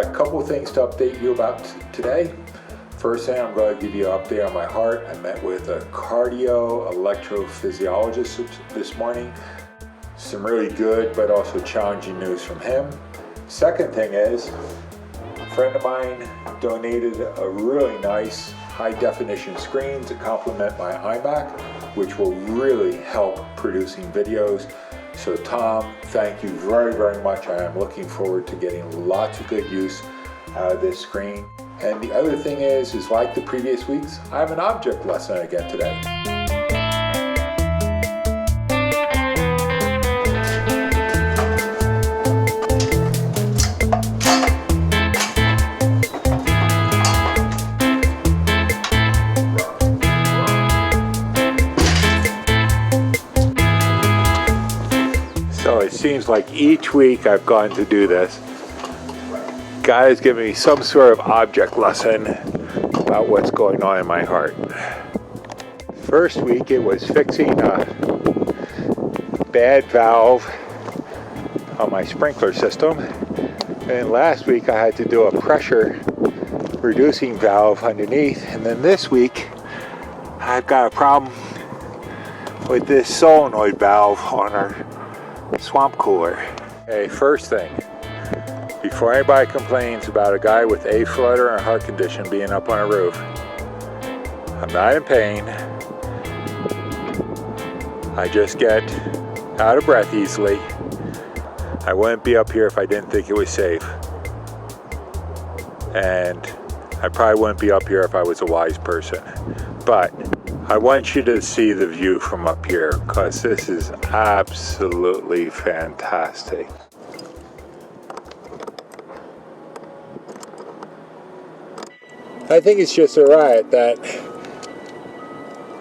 a couple of things to update you about today. First thing, I'm going to give you an update on my heart. I met with a cardio-electro-physiologist this morning. Some really good but also challenging news from him. Second thing is, a friend of mine donated a really nice high-definition screen to complement my iMac, which will really help producing videos. So Tom, thank you very, very much. I am looking forward to getting lots of good use out of this screen. And the other thing is like the previous weeks, I have an object lesson again today. So it seems like each week I've gone to do this, God has given me some sort of object lesson about what's going on in my heart. First week it was fixing a bad valve on my sprinkler system. And last week I had to do a pressure reducing valve underneath. And then this week I've got a problem with this solenoid valve on our swamp cooler. Okay, first thing, before anybody complains about a guy with a-flutter and a heart condition being up on a roof, I'm not in pain. I just get out of breath easily. I wouldn't be up here if I didn't think it was safe. And I probably wouldn't be up here if I was a wise person. But I want you to see the view from up here, because this is absolutely fantastic. I think it's just a riot that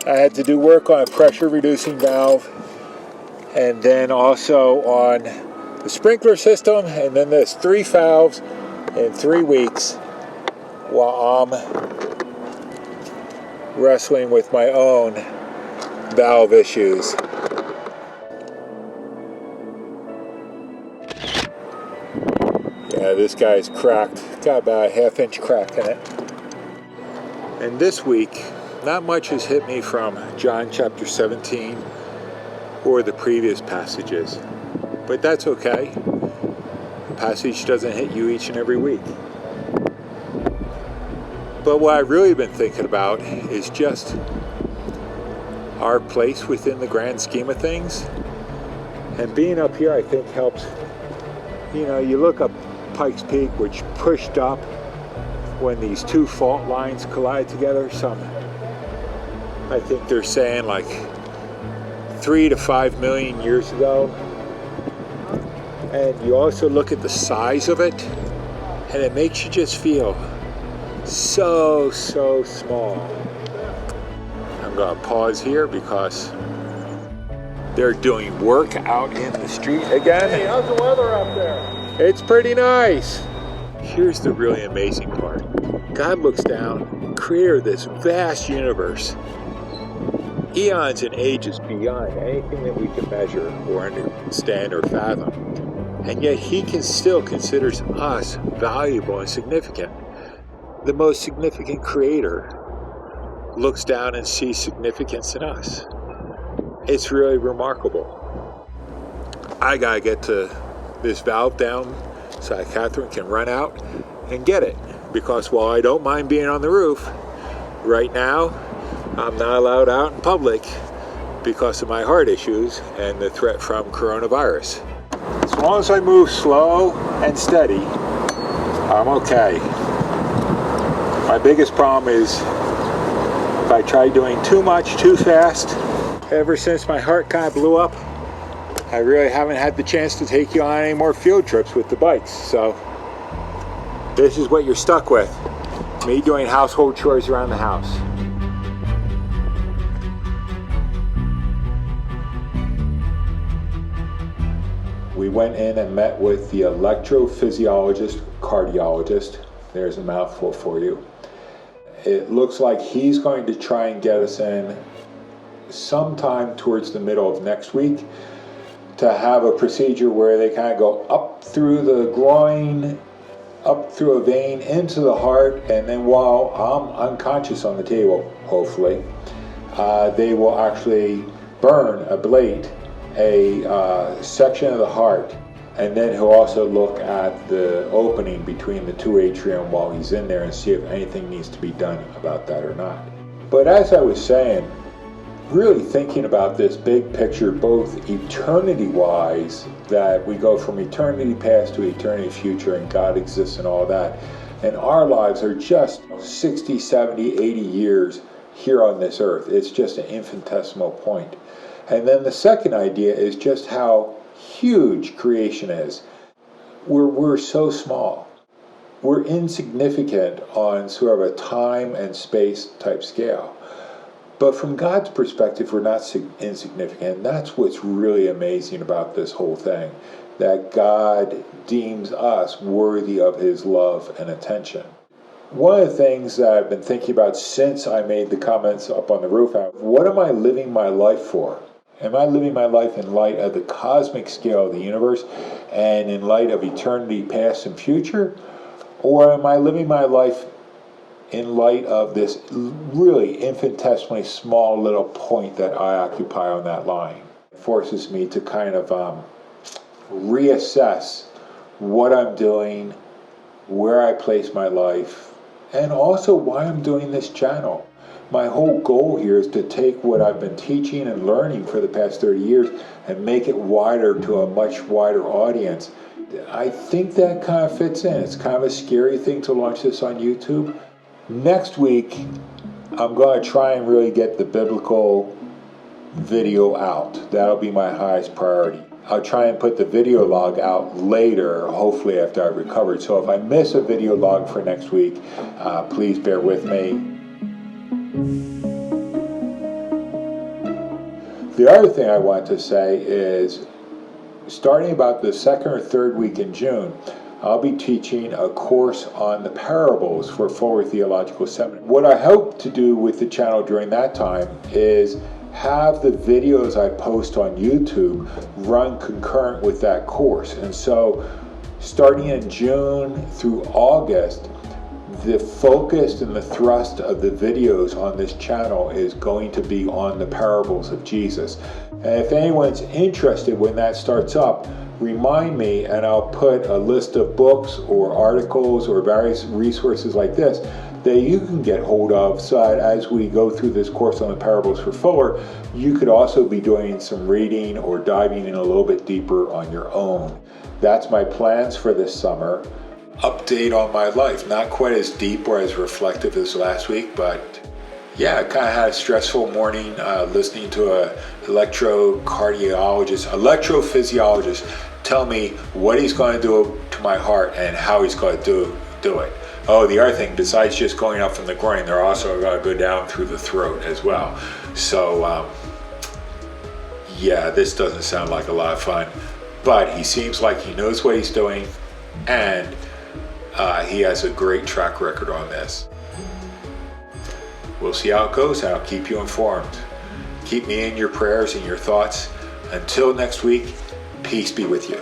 I had to do work on a pressure reducing valve, and then also on the sprinkler system, and then there's 3 valves in 3 weeks while I'm wrestling with my own valve issues. Yeah, this guy's cracked. Got about a 1/2 inch crack in it. And this week, not much has hit me from John chapter 17 or the previous passages, but that's okay. The passage doesn't hit you each and every week. But what I've really been thinking about is just our place within the grand scheme of things. And being up here, I think, helps. You know, you look up Pikes Peak, which pushed up when these 2 fault lines collide together. I think they're saying like 3 to 5 million years ago. And you also look at the size of it, and it makes you just feel so small. I'm going to pause here because they're doing work out in the street again. Hey, how's the weather up there? It's pretty nice. Here's the really amazing part. God looks down, creator of this vast universe, eons and ages beyond anything that we can measure or understand or fathom. And yet he still considers us valuable and significant. The most significant creator looks down and sees significance in us. It's really remarkable. I gotta get to this valve down so that Catherine can run out and get it. Because while I don't mind being on the roof, right now I'm not allowed out in public because of my heart issues and the threat from coronavirus. As long as I move slow and steady, I'm okay. My biggest problem is if I try doing too much too fast. Ever since my heart kind of blew up, I really haven't had the chance to take you on any more field trips with the bikes. So this is what you're stuck with. Me doing household chores around the house. We went in and met with the electrophysiologist, cardiologist. There's a mouthful for you. It looks like he's going to try and get us in sometime towards the middle of next week to have a procedure where they kind of go up through the groin up through a vein into the heart, and then while I'm unconscious on the table, hopefully, they will actually ablate a section of the heart, and then he'll also look at the opening between the two atrium while he's in there and see if anything needs to be done about that or not. But as I was saying, really thinking about this big picture, both eternity-wise, that we go from eternity past to eternity future and God exists and all that, and our lives are just 60, 70, 80 years here on this earth. It's just an infinitesimal point. And then the second idea is just how huge creation is. We're so small. We're insignificant on sort of a time and space type scale. But from God's perspective, we're not insignificant. And that's what's really amazing about this whole thing, that God deems us worthy of his love and attention. One of the things that I've been thinking about since I made the comments up on the roof, what am I living my life for? Am I living my life in light of the cosmic scale of the universe and in light of eternity past and future? Or am I living my life in light of this really infinitesimally small little point that I occupy on that line? It forces me to kind of reassess what I'm doing, where I place my life, and also why I'm doing this channel. My whole goal here is to take what I've been teaching and learning for the past 30 years and make it wider to a much wider audience. I think that kind of fits in. It's kind of a scary thing to launch this on YouTube. Next week, I'm going to try and really get the biblical video out. That'll be my highest priority. I'll try and put the video log out later, hopefully after I've recovered. So if I miss a video log for next week, please bear with me. The other thing I want to say is, starting about the second or third week in June, I'll be teaching a course on the parables for Fuller Theological Seminary. What I hope to do with the channel during that time is have the videos I post on YouTube run concurrent with that course. And so starting in June through August, the focus and the thrust of the videos on this channel is going to be on the parables of Jesus. And if anyone's interested when that starts up, remind me and I'll put a list of books or articles or various resources like this that you can get hold of, so that as we go through this course on the parables for Fuller, you could also be doing some reading or diving in a little bit deeper on your own. That's my plans for this summer. Update on my life, not quite as deep or as reflective as last week, but yeah, I kind of had a stressful morning listening to a electrophysiologist tell me what he's going to do to my heart and how he's going to do it. Oh, the other thing, besides just going up from the groin, they're also going to go down through the throat as well. So yeah, this doesn't sound like a lot of fun, but he seems like he knows what he's doing, and he has a great track record on this. We'll see how it goes, and I'll keep you informed. Keep me in your prayers and your thoughts. Until next week, peace be with you.